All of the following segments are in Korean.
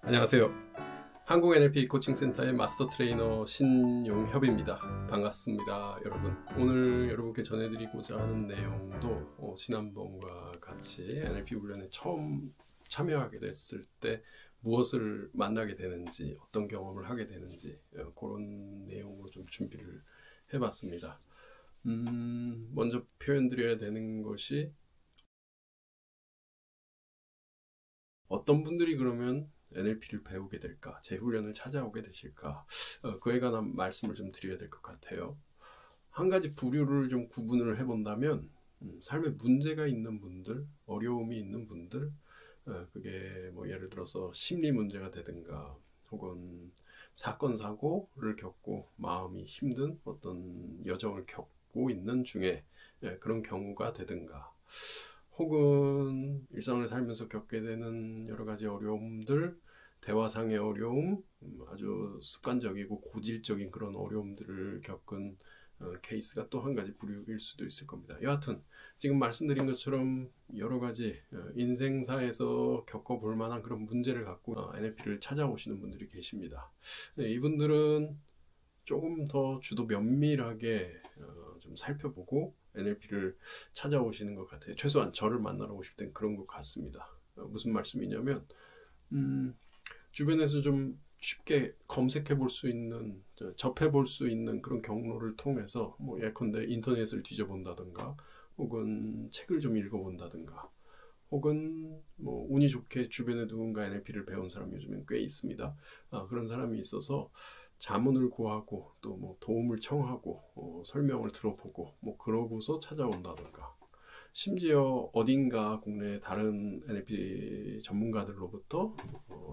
안녕하세요. 한국 NLP 코칭센터의 마스터 트레이너 신용협입니다. 반갑습니다, 여러분. 오늘 여러분께 전해드리고자 하는 내용도 지난번과 같이 NLP 훈련에 처음 참여하게 됐을 때 무엇을 만나게 되는지, 어떤 경험을 하게 되는지 그런 내용으로 좀 준비를 해봤습니다. 먼저 표현드려야 되는 것이 어떤 분들이 그러면 NLP를 배우게 될까, 재훈련을 찾아오게 되실까, 그에 관한 말씀을 좀 드려야 될 것 같아요. 한 가지 부류를 좀 구분을 해본다면 삶에 문제가 있는 분들, 어려움이 있는 분들, 그게 뭐 예를 들어서 심리 문제가 되든가 혹은 사건 사고를 겪고 마음이 힘든 어떤 여정을 겪고 있는 중에 그런 경우가 되든가, 혹은 일상을 살면서 겪게 되는 여러 가지 어려움들, 대화상의 어려움, 아주 습관적이고 고질적인 그런 어려움들을 겪은 케이스가 또 한 가지 부류일 수도 있을 겁니다. 여하튼 지금 말씀드린 것처럼 여러 가지 인생사에서 겪어볼 만한 그런 문제를 갖고 NLP를 찾아오시는 분들이 계십니다. 이분들은 조금 더 주도 면밀하게 좀 살펴보고 NLP를 찾아오시는 것 같아요. 최소한 저를 만나러 오실 땐 그런 것 같습니다. 무슨 말씀이냐면 주변에서 좀 쉽게 검색해 볼 수 있는, 접해 볼 수 있는 그런 경로를 통해서 뭐 예컨대 인터넷을 뒤져본다든가 혹은 책을 좀 읽어본다든가 혹은 뭐 운이 좋게 주변에 누군가 NLP를 배운 사람이 요즘엔 꽤 있습니다. 그런 사람이 있어서 자문을 구하고 또 뭐 도움을 청하고 설명을 들어보고 뭐 그러고서 찾아온다든가, 심지어 어딘가 국내 다른 NLP 전문가들로부터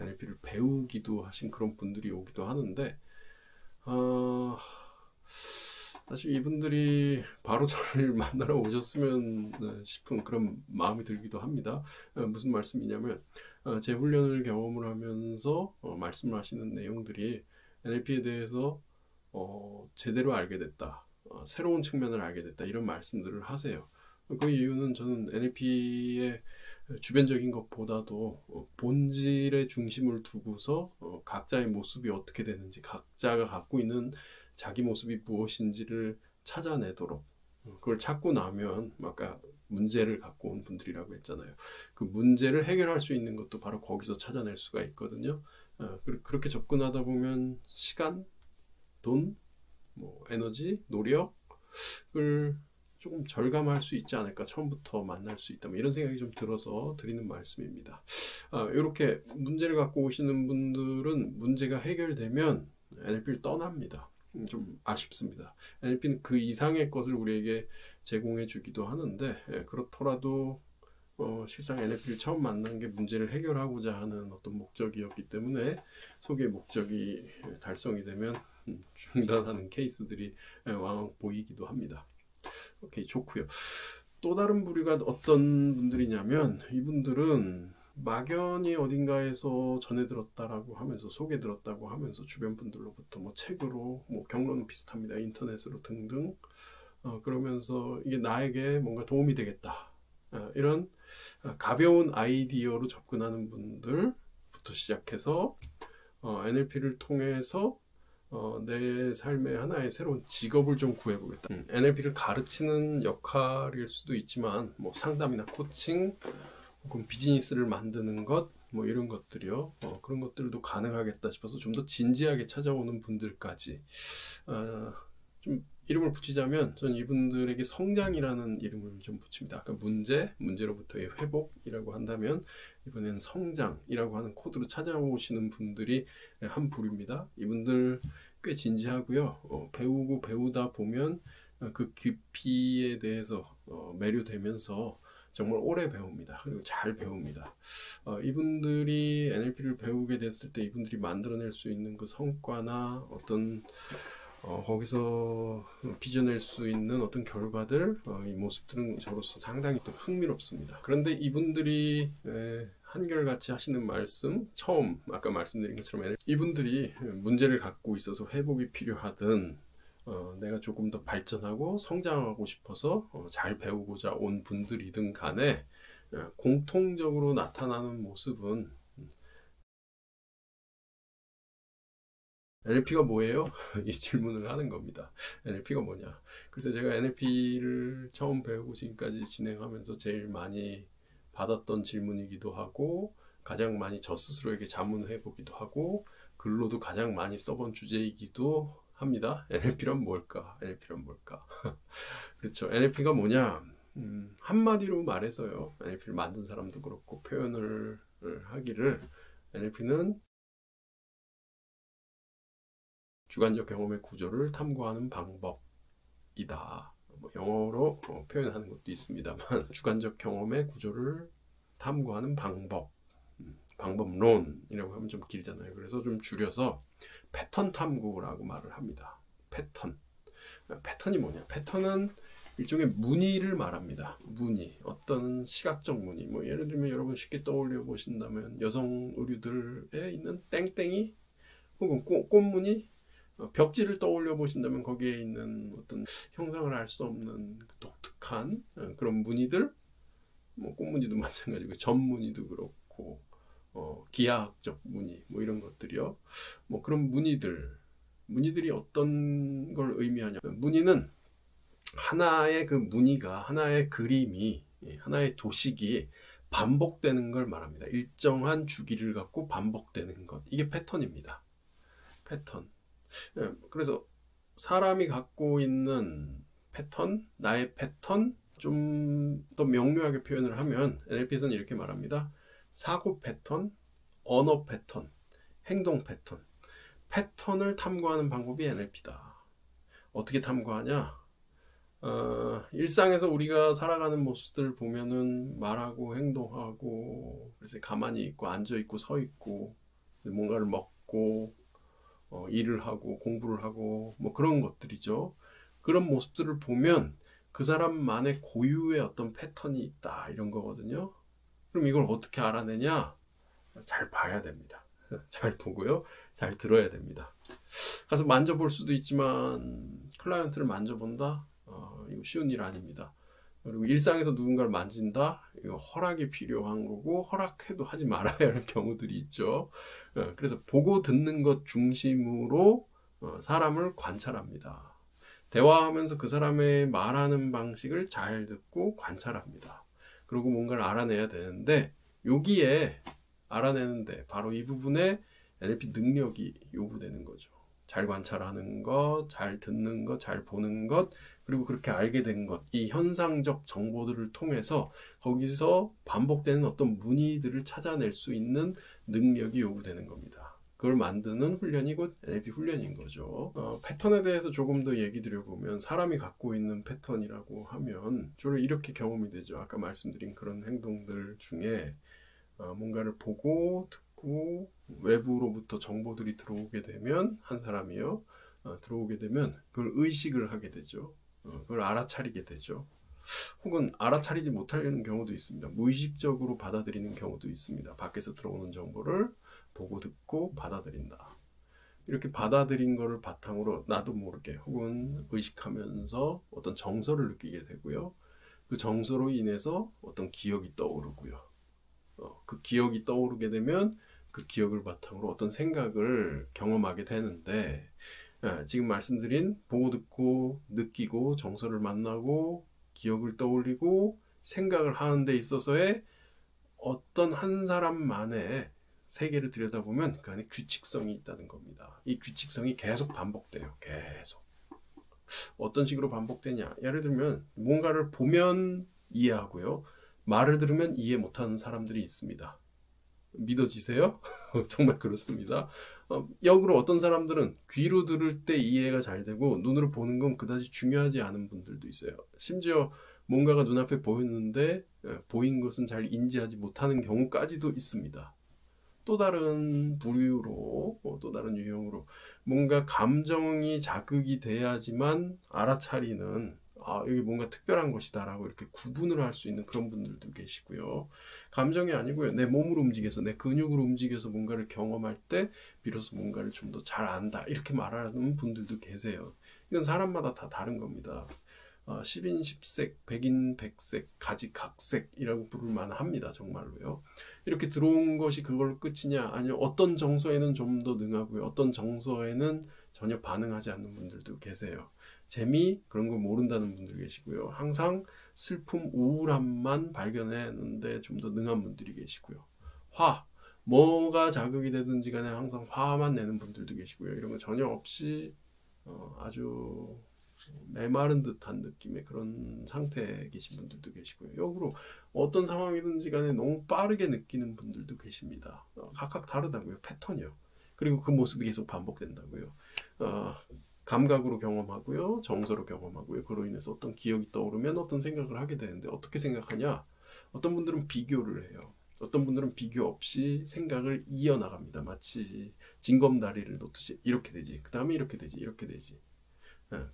NLP를 배우기도 하신 그런 분들이 오기도 하는데, 사실 이분들이 바로 저를 만나러 오셨으면 싶은 그런 마음이 들기도 합니다. 무슨 말씀이냐면 제 훈련을 경험을 하면서 말씀을 하시는 내용들이 NLP에 대해서 제대로 알게 됐다, 새로운 측면을 알게 됐다, 이런 말씀들을 하세요. 그 이유는 저는 NLP의 주변적인 것보다도 본질의 중심을 두고서 각자의 모습이 어떻게 되는지, 각자가 갖고 있는 자기 모습이 무엇인지를 찾아내도록, 그걸 찾고 나면 아까 문제를 갖고 온 분들이라고 했잖아요. 그 문제를 해결할 수 있는 것도 바로 거기서 찾아낼 수가 있거든요. 그렇게 접근하다 보면 시간, 돈, 뭐 에너지, 노력을 조금 절감할 수 있지 않을까, 처음부터 만날 수 있다, 뭐 이런 생각이 좀 들어서 드리는 말씀입니다. 이렇게 문제를 갖고 오시는 분들은 문제가 해결되면 NLP를 떠납니다. 좀 아쉽습니다. NLP는 그 이상의 것을 우리에게 제공해 주기도 하는데, 그렇더라도 실상 NLP를 처음 만난 게 문제를 해결하고자 하는 어떤 목적이었기 때문에 속의 목적이 달성이 되면 중단하는 케이스들이 왕왕 보이기도 합니다. 오케이, 좋고요. 또 다른 부류가 어떤 분들이냐면, 이분들은 막연히 어딘가에서 전해 들었다라고 하면서, 소개 들었다고 하면서 주변 분들로부터 뭐 책으로, 뭐 경로는 비슷합니다, 인터넷으로 등등, 그러면서 이게 나에게 뭔가 도움이 되겠다, 이런 가벼운 아이디어로 접근하는 분들부터 시작해서 NLP를 통해서 내 삶의 하나의 새로운 직업을 좀 구해보겠다. NLP를 가르치는 역할일 수도 있지만, 뭐 상담이나 코칭 혹은 비즈니스를 만드는 것, 뭐 이런 것들이요. 그런 것들도 가능하겠다 싶어서 좀 더 진지하게 찾아오는 분들까지, 좀 이름을 붙이자면 저는 이분들에게 성장이라는 이름을 좀 붙입니다. 아까 문제로부터의 회복이라고 한다면 이번에는 성장이라고 하는 코드로 찾아오시는 분들이 한 부류입니다. 이분들 꽤 진지하고요. 배우고 배우다 보면 그 깊이에 대해서 매료되면서 정말 오래 배웁니다. 그리고 잘 배웁니다. 이분들이 NLP를 배우게 됐을 때 이분들이 만들어낼 수 있는 그 성과나 어떤 거기서 빚어낼 수 있는 어떤 결과들, 이 모습들은 저로서 상당히 또 흥미롭습니다. 그런데 이분들이 한결같이 하시는 말씀, 처음 아까 말씀드린 것처럼 이분들이 문제를 갖고 있어서 회복이 필요하든 내가 조금 더 발전하고 성장하고 싶어서 잘 배우고자 온 분들이든 간에 공통적으로 나타나는 모습은 NLP가 뭐예요? 이 질문을 하는 겁니다. NLP가 뭐냐? 그래서 제가 NLP를 처음 배우고 지금까지 진행하면서 제일 많이 받았던 질문이기도 하고 가장 많이 저 스스로에게 자문해 보기도 하고 글로도 가장 많이 써본 주제이기도 합니다. NLP란 뭘까? NLP란 뭘까? 그렇죠. NLP가 뭐냐? 한마디로 말해서요. NLP를 만든 사람도 그렇고 표현을 하기를 NLP는 주관적 경험의 구조를 탐구하는 방법이다. 뭐 영어로 표현하는 것도 있습니다만 주관적 경험의 구조를 탐구하는 방법, 방법론이라고 하면 좀 길잖아요. 그래서 좀 줄여서 패턴 탐구라고 말을 합니다. 패턴. 패턴이 뭐냐? 패턴은 일종의 무늬를 말합니다. 무늬, 어떤 시각적 무늬. 뭐 예를 들면 여러분 쉽게 떠올려 보신다면 여성 의류들에 있는 땡땡이 혹은 꽃무늬, 벽지를 떠올려 보신다면 거기에 있는 어떤 형상을 알 수 없는 독특한 그런 무늬들, 뭐 꽃무늬도 마찬가지고 점무늬도 그렇고 기하학적 무늬 뭐 이런 것들이요. 뭐 그런 무늬들이 어떤 걸 의미하냐? 무늬는 하나의 그 무늬가 하나의 그림이 하나의 도식이 반복되는 걸 말합니다. 일정한 주기를 갖고 반복되는 것. 이게 패턴입니다. 패턴. 그래서 사람이 갖고 있는 패턴, 나의 패턴, 좀 더 명료하게 표현을 하면 NLP에서는 이렇게 말합니다. 사고 패턴, 언어 패턴, 행동 패턴. 패턴을 탐구하는 방법이 NLP다. 어떻게 탐구하냐? 일상에서 우리가 살아가는 모습들을 보면은 말하고 행동하고 그래서 가만히 있고 앉아 있고 서 있고 뭔가를 먹고 일을 하고 공부를 하고 뭐 그런 것들이죠. 그런 모습들을 보면 그 사람만의 고유의 어떤 패턴이 있다 이런 거거든요. 그럼 이걸 어떻게 알아내냐? 잘 봐야 됩니다. 잘 보고요. 잘 들어야 됩니다. 가서 만져볼 수도 있지만 클라이언트를 만져본다? 이거 쉬운 일 아닙니다. 그리고 일상에서 누군가를 만진다? 이거 허락이 필요한 거고 허락해도 하지 말아야 할 경우들이 있죠. 그래서 보고 듣는 것 중심으로 사람을 관찰합니다. 대화하면서 그 사람의 말하는 방식을 잘 듣고 관찰합니다. 그리고 뭔가를 알아내야 되는데 여기에 알아내는데 바로 이 부분에 NLP 능력이 요구되는 거죠. 잘 관찰하는 것, 잘 듣는 것, 잘 보는 것, 그리고 그렇게 알게 된 것, 이 현상적 정보들을 통해서 거기서 반복되는 어떤 무늬들을 찾아낼 수 있는 능력이 요구되는 겁니다. 그걸 만드는 훈련이 곧 NLP 훈련인 거죠. 패턴에 대해서 조금 더 얘기 드려보면 사람이 갖고 있는 패턴이라고 하면 주로 이렇게 경험이 되죠. 아까 말씀드린 그런 행동들 중에 뭔가를 보고 듣고 외부로부터 정보들이 들어오게 되면 한 사람이요 들어오게 되면 그걸 의식을 하게 되죠. 그걸 알아차리게 되죠. 혹은 알아차리지 못하는 경우도 있습니다. 무의식적으로 받아들이는 경우도 있습니다. 밖에서 들어오는 정보를 보고 듣고 받아들인다. 이렇게 받아들인 거를 바탕으로 나도 모르게 혹은 의식하면서 어떤 정서를 느끼게 되고요. 그 정서로 인해서 어떤 기억이 떠오르고요. 그 기억이 떠오르게 되면 그 기억을 바탕으로 어떤 생각을 경험하게 되는데 지금 말씀드린 보고 듣고 느끼고 정서를 만나고 기억을 떠올리고 생각을 하는 데 있어서의 어떤 한 사람만의 세계를 들여다보면 그 안에 규칙성이 있다는 겁니다. 이 규칙성이 계속 반복돼요. 계속. 어떤 식으로 반복되냐? 예를 들면 뭔가를 보면 이해하고요. 말을 들으면 이해 못하는 사람들이 있습니다. 믿어지세요? 정말 그렇습니다. 역으로 어떤 사람들은 귀로 들을 때 이해가 잘 되고 눈으로 보는 건 그다지 중요하지 않은 분들도 있어요. 심지어 뭔가가 눈앞에 보였는데 보인 것은 잘 인지하지 못하는 경우까지도 있습니다. 또 다른 부류로 또 다른 유형으로 뭔가 감정이 자극이 돼야지만 알아차리는 여기 뭔가 특별한 것이다 라고 이렇게 구분을 할 수 있는 그런 분들도 계시고요. 감정이 아니고요. 내 몸으로 움직여서 내 근육으로 움직여서 뭔가를 경험할 때 비로소 뭔가를 좀 더 잘 안다 이렇게 말하는 분들도 계세요. 이건 사람마다 다 다른 겁니다. 십인십색, 백인백색, 가지각색이라고 부를 만합니다. 정말로요. 이렇게 들어온 것이 그걸 끝이냐? 아니면 어떤 정서에는 좀 더 능하고요. 어떤 정서에는 전혀 반응하지 않는 분들도 계세요. 재미 그런 걸 모른다는 분들 계시고요. 항상 슬픔, 우울함만 발견하는데 좀 더 능한 분들이 계시고요. 뭐가 자극이 되든지 간에 항상 화만 내는 분들도 계시고요. 이런 거 전혀 없이 아주 메마른 듯한 느낌의 그런 상태에 계신 분들도 계시고요. 역으로 어떤 상황이든지 간에 너무 빠르게 느끼는 분들도 계십니다. 각각 다르다고요. 패턴이요. 그리고 그 모습이 계속 반복된다고요. 감각으로 경험하고요. 정서로 경험하고요. 그로 인해서 어떤 기억이 떠오르면 어떤 생각을 하게 되는데 어떻게 생각하냐? 어떤 분들은 비교를 해요. 어떤 분들은 비교 없이 생각을 이어나갑니다. 마치 징검다리를 놓듯이 이렇게 되지. 그 다음에 이렇게 되지. 이렇게 되지.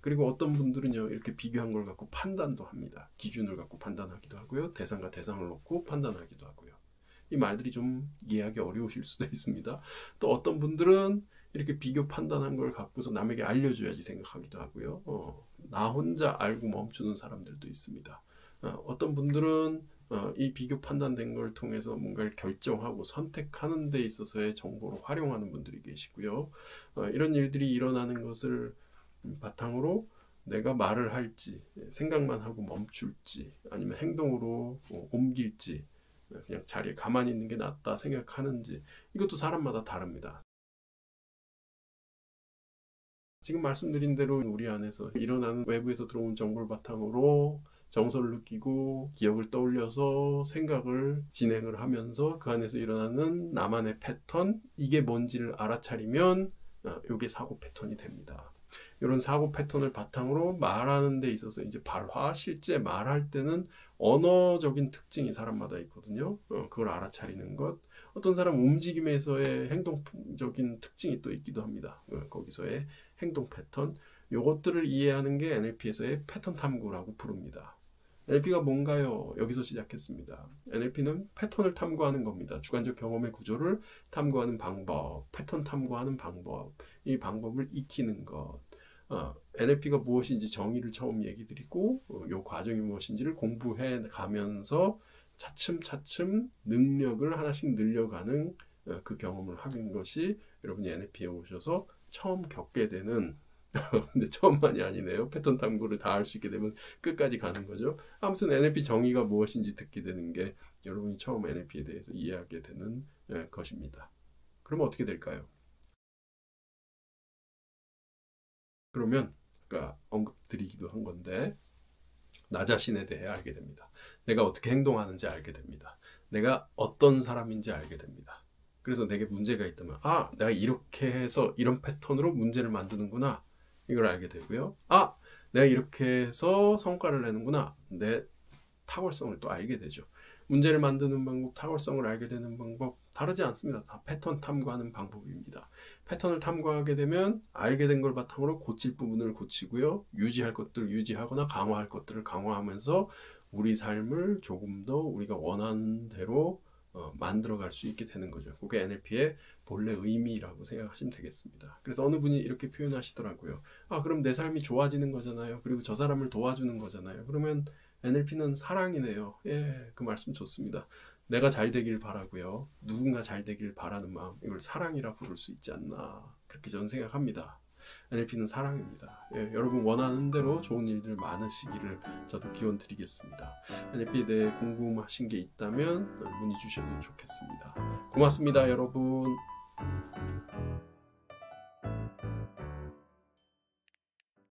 그리고 어떤 분들은요. 이렇게 비교한 걸 갖고 판단도 합니다. 기준을 갖고 판단하기도 하고요. 대상과 대상을 놓고 판단하기도 하고요. 이 말들이 좀 이해하기 어려우실 수도 있습니다. 또 어떤 분들은 이렇게 비교 판단한 걸 갖고서 남에게 알려줘야지 생각하기도 하고요. 나 혼자 알고 멈추는 사람들도 있습니다. 어떤 분들은 이 비교 판단된 걸 통해서 뭔가를 결정하고 선택하는 데 있어서의 정보를 활용하는 분들이 계시고요. 이런 일들이 일어나는 것을 바탕으로 내가 말을 할지 생각만 하고 멈출지 아니면 행동으로 옮길지 그냥 자리에 가만히 있는 게 낫다 생각하는지 이것도 사람마다 다릅니다. 지금 말씀드린 대로 우리 안에서 일어나는 외부에서 들어온 정보를 바탕으로 정서를 느끼고 기억을 떠올려서 생각을 진행을 하면서 그 안에서 일어나는 나만의 패턴 이게 뭔지를 알아차리면 이게 사고 패턴이 됩니다. 이런 사고 패턴을 바탕으로 말하는 데 있어서 이제 실제 말할 때는 언어적인 특징이 사람마다 있거든요. 그걸 알아차리는 것. 어떤 사람 움직임에서의 행동적인 특징이 또 있기도 합니다. 거기서의 행동 패턴. 이것들을 이해하는 게 NLP에서의 패턴 탐구라고 부릅니다. NLP가 뭔가요? 여기서 시작했습니다. NLP는 패턴을 탐구하는 겁니다. 주관적 경험의 구조를 탐구하는 방법, 패턴 탐구하는 방법, 이 방법을 익히는 것. NLP가 무엇인지 정의를 처음 얘기 드리고 이 과정이 무엇인지를 공부해 가면서 차츰차츰 능력을 하나씩 늘려가는 그 경험을 하는 것이 여러분이 NLP에 오셔서 처음 겪게 되는 근데 처음만이 아니네요. 패턴 탐구를 다 할 수 있게 되면 끝까지 가는 거죠. 아무튼 NLP 정의가 무엇인지 듣게 되는 게 여러분이 처음 NLP에 대해서 이해하게 되는 것입니다. 그러면 어떻게 될까요? 그러면 아까 언급드리기도 한 건데 나 자신에 대해 알게 됩니다. 내가 어떻게 행동하는지 알게 됩니다. 내가 어떤 사람인지 알게 됩니다. 그래서 내게 문제가 있다면 내가 이렇게 해서 이런 패턴으로 문제를 만드는구나. 이걸 알게 되고요. 내가 이렇게 해서 성과를 내는구나. 내 탁월성을 또 알게 되죠. 문제를 만드는 방법, 탁월성을 알게 되는 방법 다르지 않습니다. 다 패턴 탐구하는 방법입니다. 패턴을 탐구하게 되면 알게 된 걸 바탕으로 고칠 부분을 고치고요. 유지할 것들을 유지하거나 강화할 것들을 강화하면서 우리 삶을 조금 더 우리가 원하는 대로 만들어갈 수 있게 되는 거죠. 그게 NLP의 본래 의미라고 생각하시면 되겠습니다. 그래서 어느 분이 이렇게 표현하시더라고요. 그럼 내 삶이 좋아지는 거잖아요. 그리고 저 사람을 도와주는 거잖아요. 그러면 NLP는 사랑이네요. 그 말씀 좋습니다. 내가 잘 되길 바라고요. 누군가 잘 되길 바라는 마음, 이걸 사랑이라 부를 수 있지 않나 그렇게 저는 생각합니다. NLP는 사랑입니다. 여러분 원하는 대로 좋은 일들 많으시기를 저도 기원 드리겠습니다. NLP에 대해 궁금하신 게 있다면 문의 주셔도 좋겠습니다. 고맙습니다, 여러분.